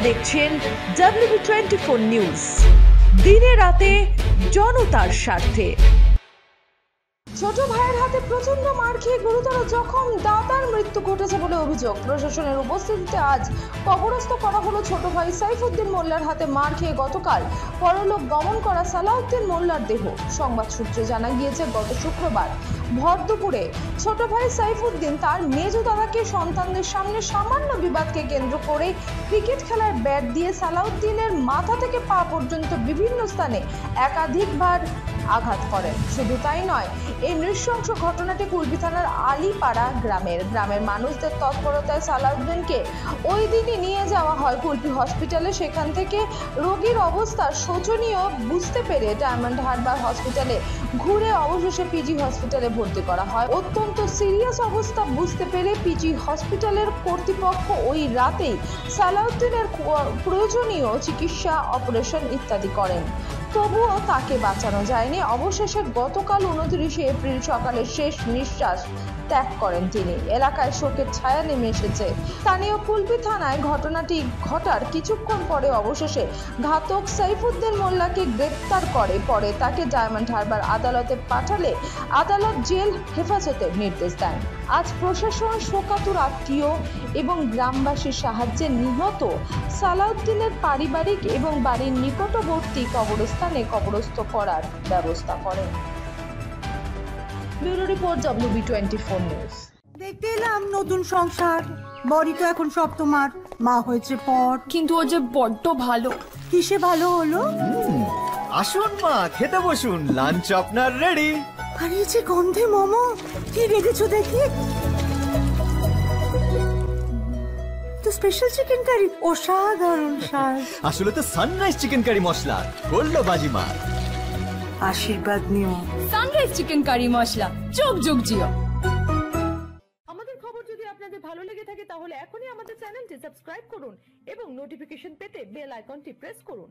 দেখছেন WB24 news, দিনে রাতে জনতার স্বার্থে। ছোট ভাইয়ের হাতে প্রচন্ড মার খেয়ে গুরুতর জখম দাদার মৃত্যু ঘটেছে বলে অভিযোগ। প্রশাসনের উপস্থিতিতে আজ কবরস্থ করা হলো ছোট ভাই সাইফুদ্দিন মোল্লার হাতে মার খেয়ে গতকাল পরলোক গমন করা সালাউদ্দিন মোল্লার দেহ। সংবাদ সূত্রে জানা গিয়েছে, গত শুক্রবার ভর দুপুরে ছোট ভাই সাইফুদ্দিন তার মেজ দাদাকে সন্তানদের সামনে সামান্য বিবাদকে কেন্দ্র করে ক্রিকেট খেলার ব্যাট দিয়ে সালাউদ্দিনের মাথা থেকে পা পর্যন্ত বিভিন্ন স্থানে একাধিকবার আঘাত করেন। শুধু তাই নয়, এই নৃশংস ঘটনাটি কুলপি থানার আলীপাড়া গ্রামের মানুষদের তৎপরতায় সালাউদ্দিনকে ওই দিনই নিয়ে যাওয়া হয় কুলপি হসপিটালে। সেখান থেকে রোগীর অবস্থা শোচনীয় বুঝতে পেরে ডায়মন্ড হারবার হসপিটালে ঘুরে অবশেষে পিজি হসপিটালে ভর্তি করা হয়। অত্যন্ত সিরিয়াস অবস্থা বুঝতে পেরে পিজি হসপিটালের কর্তৃপক্ষ ওই রাতেই সালাউদ্দিনের প্রয়োজনীয় চিকিৎসা, অপারেশন ইত্যাদি করেন। তবুও তাকে বাঁচানো যায়নি। অবশেষে গতকাল 29 এপ্রিল সকালে শেষ নিঃশ্বাস ত্যাগ করেন তিনি। এলাকায় শোকের ছায়া নেমে এসেছে। স্থানীয় কুলপি থানায় ঘটনাটি ঘটার কিছুক্ষণ পরে অবশেষে ঘাতক সাইফুদ্দিন মোল্লাকে গ্রেপ্তার করে। পরে তাকে ডায়মন্ড হারবার আদালতে পাঠালে আদালত জেল হেফাজতের নির্দেশ দেন। আজ প্রশাসন শোকাতুর আত্মীয় এবং গ্রামবাসীর সাহায্যে নিহত সালাউদ্দিনের পারিবারিক এবং বাড়ির নিকটবর্তী কবরস্থানে কবরস্থ করার ব্যবস্থা করেন। Bureau report WB24 news. দেখতে এলাম নতুন সংসার, বড়ি তো এখন সব তোমার, মা হয়েছে পর। কিন্তু ও যে বড্ড ভালো। কিসে ভালো হলো? আসুন মা, খেতে বসুন, লাঞ্চ আপনার রেডি। আরে যে গন্ধে মোমো, কি রেখেছো দেখি তো স্পেশাল চিকেন কারি, অসাধারণ স্বাদ। আসলে তো সানরাইজ চিকেন কারি মশলা করলো বাজিমা। আশীর্বাদ নিও। সানরাইজ চিকেন কারি মশলা, যোগ যোগ জিও। আমাদের খবর যদি আপনাদের ভালো লেগে থাকে তাহলে এখনই আমাদের চ্যানেলটি সাবস্ক্রাইব করুন এবং নোটিফিকেশন পেতে বেল আইকনটি প্রেস করুন।